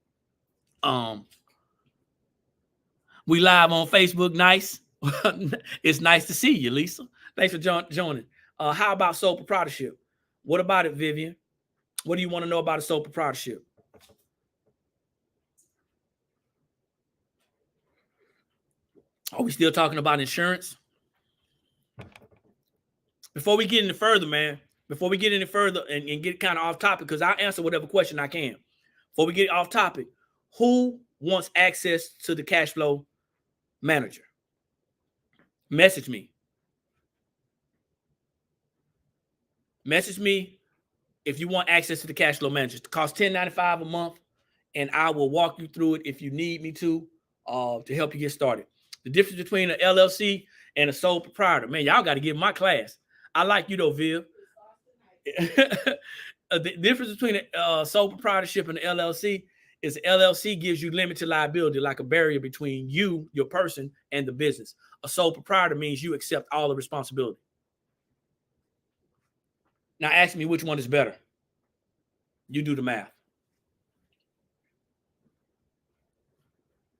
We live on Facebook. Nice. It's nice to see you, Lisa. Thanks for joining. How about sole proprietorship? What about it, Vivian? What do you want to know about a sole proprietorship? Are we still talking about insurance? Before we get any further, man, and get kind of off topic, because I'll answer whatever question I can. Before we get off topic, who wants access to the cash flow manager? Message me. Message me if you want access to the cash flow manager. It costs $10.95 a month, and I will walk you through it if you need me to help you get started. The difference between an LLC and a sole proprietor. Man, y'all got to give my class. I like you though, Viv. The difference between a sole proprietorship and an LLC is the LLC gives you limited liability, like a barrier between you, your person, and the business. A sole proprietor means you accept all the responsibility. Now ask me which one is better. You do the math.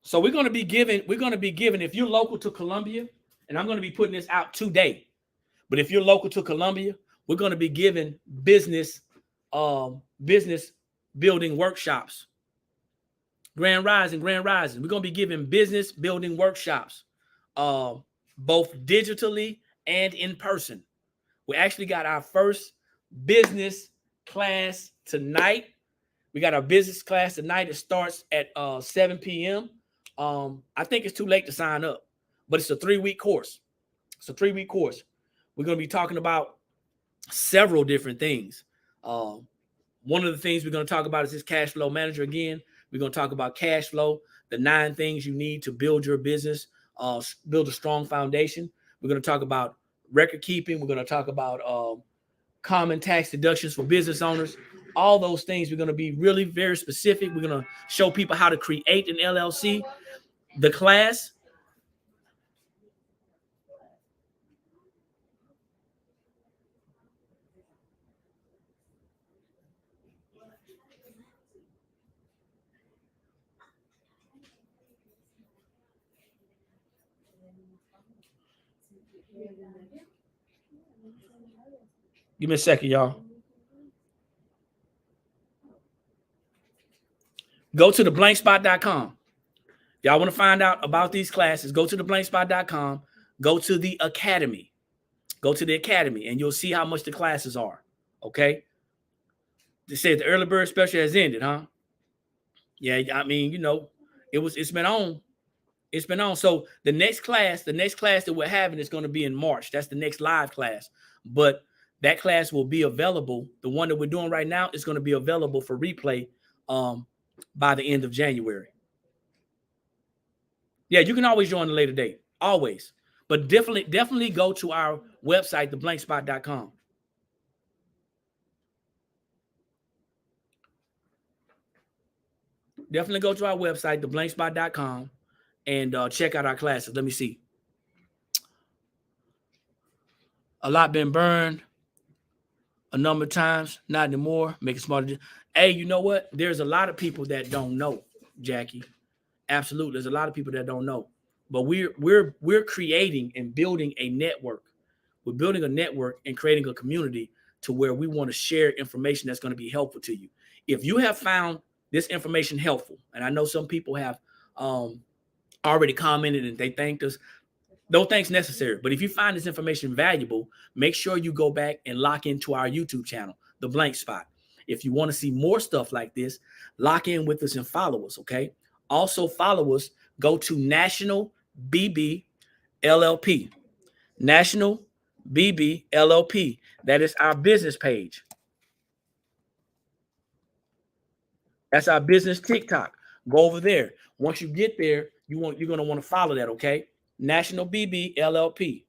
So we're going to be giving, if you're local to Columbia, and I'm going to be putting this out today, but if you're local to Columbia, we're going to be giving business building workshops Grand Rising, Grand Rising. We're going to be giving business building workshops, both digitally and in person. We actually got our first business class tonight. We got our business class tonight. It starts at 7 p.m. I think it's too late to sign up, but it's a 3-week course. It's a 3-week course. We're going to be talking about several different things. One of the things we're going to talk about is this cash flow manager again. We're going to talk about cash flow, the 9 things you need to build your business, build a strong foundation. We're going to talk about record keeping. We're going to talk about common tax deductions for business owners. All those things, we're going to be really very specific. We're going to show people how to create an LLC. The class, give me a second, y'all. Go to theblankspot.com. Y'all want to find out about these classes, go to theblankspot.com. Go to the academy. Go to the academy, and you'll see how much the classes are. Okay? They said the early bird special has ended, huh? Yeah, I mean, it's been on. It's been on. So the next class that we're having is going to be in March. That's the next live class. But that class will be available. The one that we're doing right now is going to be available for replay by the end of January. Yeah, you can always join a later date. Always. But definitely go to our website, theblankspot.com. Definitely go to our website, theblankspot.com, and check out our classes. Let me see. A lot been burned a number of times, not anymore. Make it smarter. Hey, you know what? There's a lot of people that don't know, Jackie. Absolutely. There's a lot of people that don't know. But we're creating and building a network. We're building a network and creating a community to where we want to share information that's going to be helpful to you. If you have found this information helpful, and I know some people have already commented and they thanked us, no thanks necessary. But if you find this information valuable, make sure you go back and lock into our YouTube channel, The Blank Spot. If you want to see more stuff like this, lock in with us and follow us, okay? Also follow us. Go to National BB LLP. National BB LLP. That is our business page. That's our business TikTok. Go over there. Once you get there, you're going to want to follow that, okay? National BB LLP.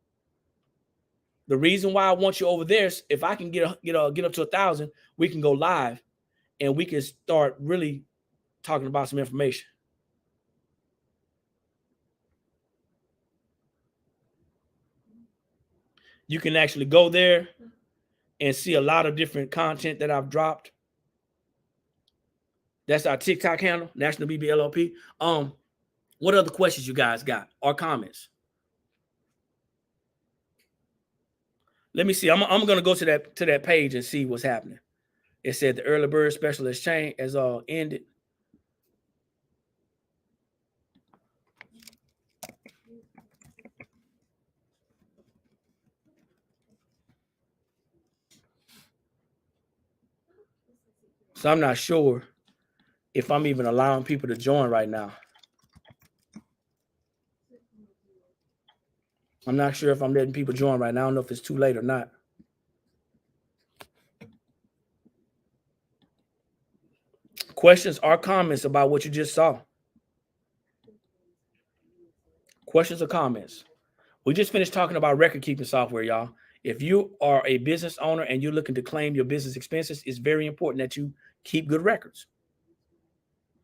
The reason why I want you over there is if I can get up to 1,000, we can go live and we can start really talking about some information. You can actually go there and see a lot of different content that I've dropped. That's our TikTok handle, National BB LLP. What other questions you guys got or comments? Let me see. I'm going to go to that page and see what's happening. It said the early bird special exchange has ended. So I'm not sure if I'm even allowing people to join right now. I'm not sure if I'm letting people join right now. I don't know if it's too late or not. Questions or comments about what you just saw? Questions or comments? We just finished talking about record keeping software, y'all. If you are a business owner and you're looking to claim your business expenses, it's very important that you keep good records.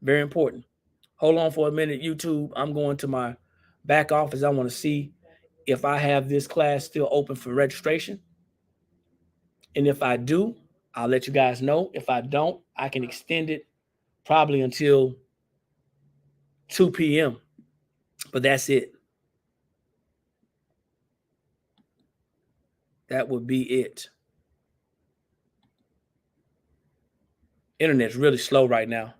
Very important. Hold on for a minute, YouTube. I'm going to my back office. I want to see if I have this class still open for registration. And if I do, I'll let you guys know. If I don't, I can extend it probably until 2 p.m. But that's it. That would be it. Internet's really slow right now.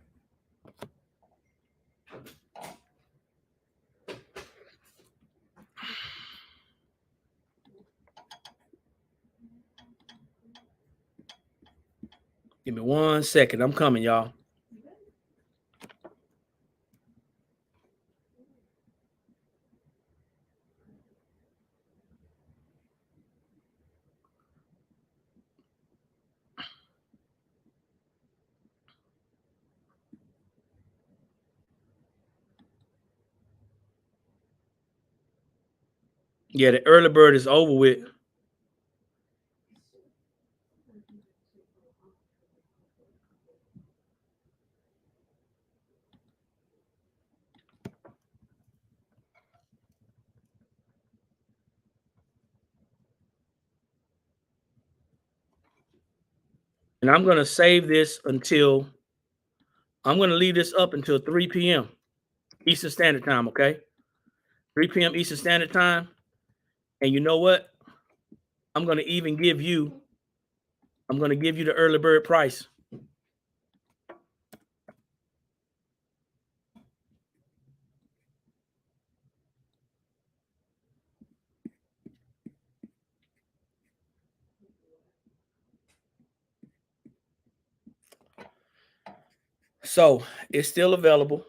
Give me 1 second. I'm coming, y'all. Yeah, the early bird is over with. And I'm going to save this until, I'm going to leave this up until 3 p.m. Eastern Standard Time, okay? 3 p.m. Eastern Standard Time. And you know what? I'm going to even give you, I'm going to give you the early bird price. So it's still available.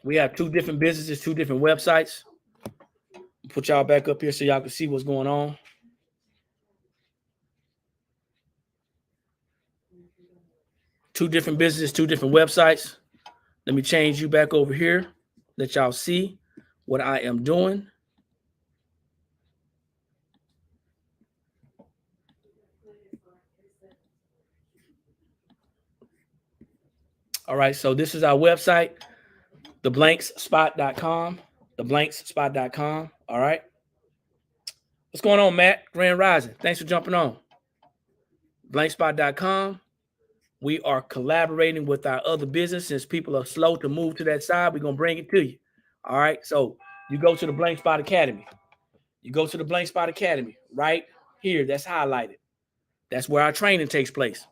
We have 2 different businesses, 2 different websites. Put y'all back up here so y'all can see what's going on. Two different businesses, 2 different websites. Let me change you back over here. Let y'all see what I am doing. All right, so this is our website, theblankspot.com, theblankspot.com. All right. What's going on, Matt? Grand Rising. Thanks for jumping on. Blankspot.com. We are collaborating with our other business. Since people are slow to move to that side, we're going to bring it to you. All right. So you go to the Blank Spot Academy. You go to the Blank Spot Academy right here. That's highlighted. That's where our training takes place.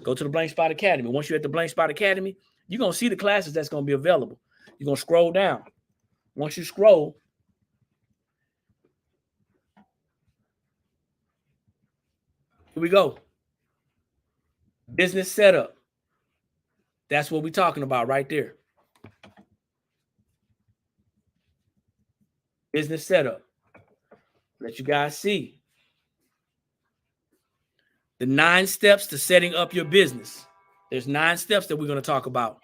Go to the Blank Spot Academy. Once you're at the Blank Spot Academy, you're going to see the classes that's going to be available. You're going to scroll down. Once you scroll, here we go. Business setup. That's what we're talking about right there. Business setup. Let you guys see the 9 steps to setting up your business. There's 9 steps that we're going to talk about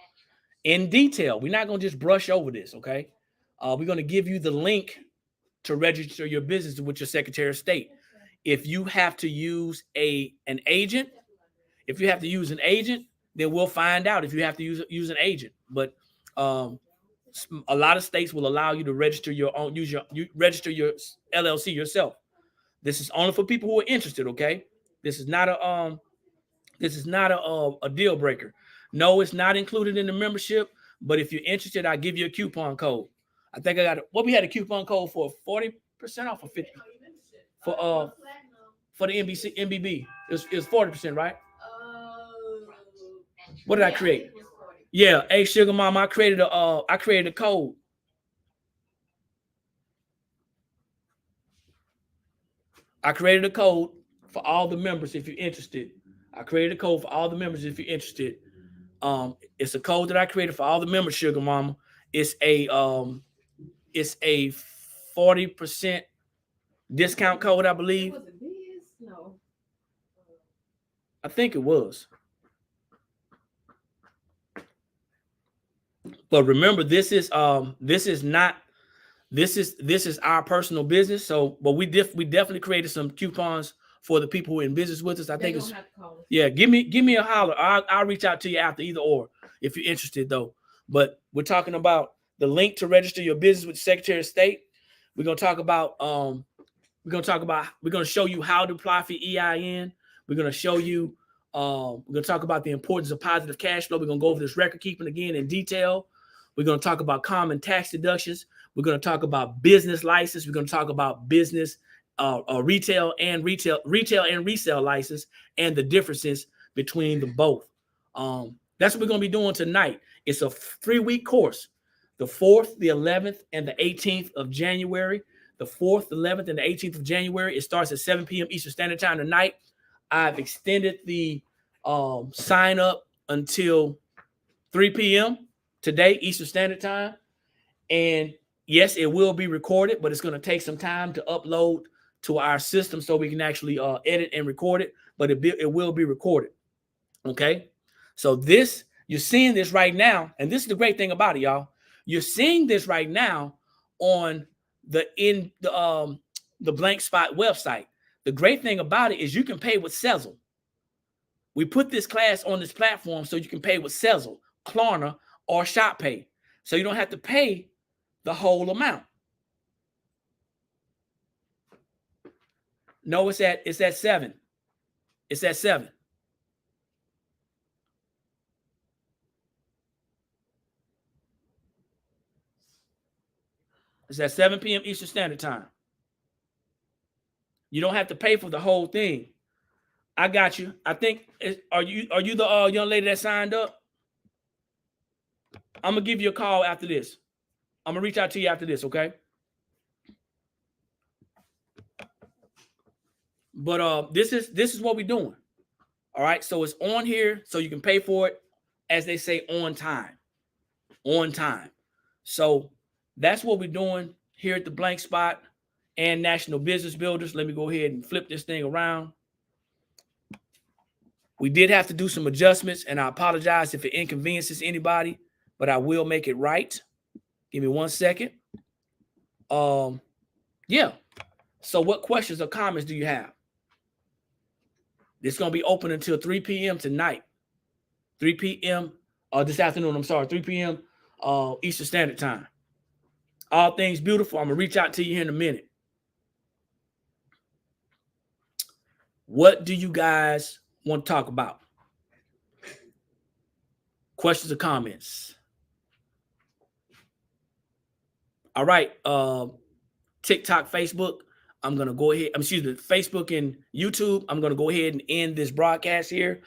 in detail. We're not going to just brush over this, okay? We're going to give you the link to register your business with your Secretary of State. If you have to use an agent, then we'll find out if you have to use an agent. But a lot of states will allow you to register your own, register your LLC yourself. This is only for people who are interested, okay? This is not a deal breaker. No, it's not included in the membership, but if you're interested, I'll give you a coupon code. I think I got we had a coupon code for 40% off or 50 for the MBB. It was 40%, right? What did I create? Yeah, hey Sugar Mama, I created a code. I created a code for all the members if you're interested. It's a code that I created for all the members, Sugar Mama. It's a 40% discount code, I believe. Was it this? No. I think it was. But remember, this is our personal business. So, but we definitely created some coupons for the people who are in business with us. I think it's give me a holler. I'll reach out to you after either or if you're interested though. But we're talking about the link to register your business with the Secretary of State. We're gonna show you how to apply for EIN. We're gonna show you. We're gonna talk about the importance of positive cash flow. We're gonna go over this record keeping again in detail. We're going to talk about common tax deductions. We're going to talk about business license. We're going to talk about business, retail and resale license and the differences between them both. That's what we're going to be doing tonight. It's a 3-week course. the 4th, the 11th, and the 18th of January. The 4th, 11th, and the 18th of January. It starts at 7 p.m. Eastern Standard Time tonight. I've extended the sign up until 3 p.m. today, Eastern Standard Time. And yes, it will be recorded, but it's going to take some time to upload to our system so we can actually edit and record it. But it will be recorded. Okay. So you're seeing this right now. And this is the great thing about it, y'all. You're seeing this right now on the Blank Spot website. The great thing about it is you can pay with Sezzle. We put this class on this platform so you can pay with Sezzle, Klarna, or ShopPay. So you don't have to pay the whole amount. No, it's at 7. It's at 7. It's at 7 p.m. Eastern Standard Time. You don't have to pay for the whole thing. I got you. I think, are you the young lady that signed up? I'm going to give you a call after this. I'm going to reach out to you after this, okay? But this is what we're doing. All right, so it's on here so you can pay for it, as they say, on time. On time. So that's what we're doing here at the Blank Spot and National Business Builders. Let me go ahead and flip this thing around. We did have to do some adjustments, and I apologize if it inconveniences anybody, but I will make it right. Give me 1 second. Yeah. So what questions or comments do you have? It's going to be open until 3 p.m. tonight. 3 p.m. This afternoon, 3 p.m. Eastern Standard Time. All things beautiful. I'm going to reach out to you here in a minute. What do you guys want to talk about? Questions or comments? All right. TikTok, Facebook. I'm going to go ahead. Facebook and YouTube. I'm going to go ahead and end this broadcast here.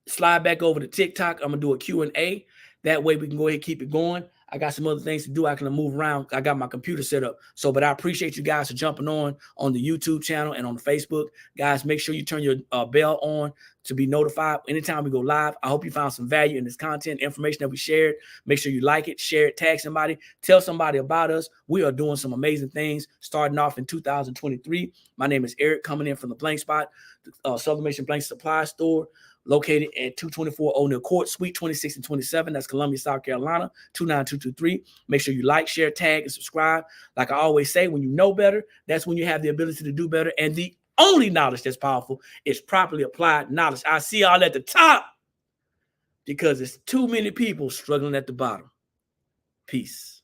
Slide back over to TikTok. I'm going to do a Q&A. That way we can go ahead and keep it going. I got some other things to do. I can move around. I got my computer set up. But I appreciate you guys for jumping on the YouTube channel and on the Facebook. Guys, make sure you turn your bell on to be notified anytime we go live. I hope you found some value in this content, information that we shared. Make sure you like it, share it, tag somebody, tell somebody about us. We are doing some amazing things starting off in 2023. My name is Eric, coming in from the Blank Spot, Sublimation Blank Supply Store, located at 224 O'Neill Court, Suite 26 and 27. That's Columbia, South Carolina, 29223. Make sure you like, share, tag, and subscribe. Like I always say, when you know better, that's when you have the ability to do better. And the only knowledge that's powerful is properly applied knowledge. I see y'all at the top because there's too many people struggling at the bottom. Peace.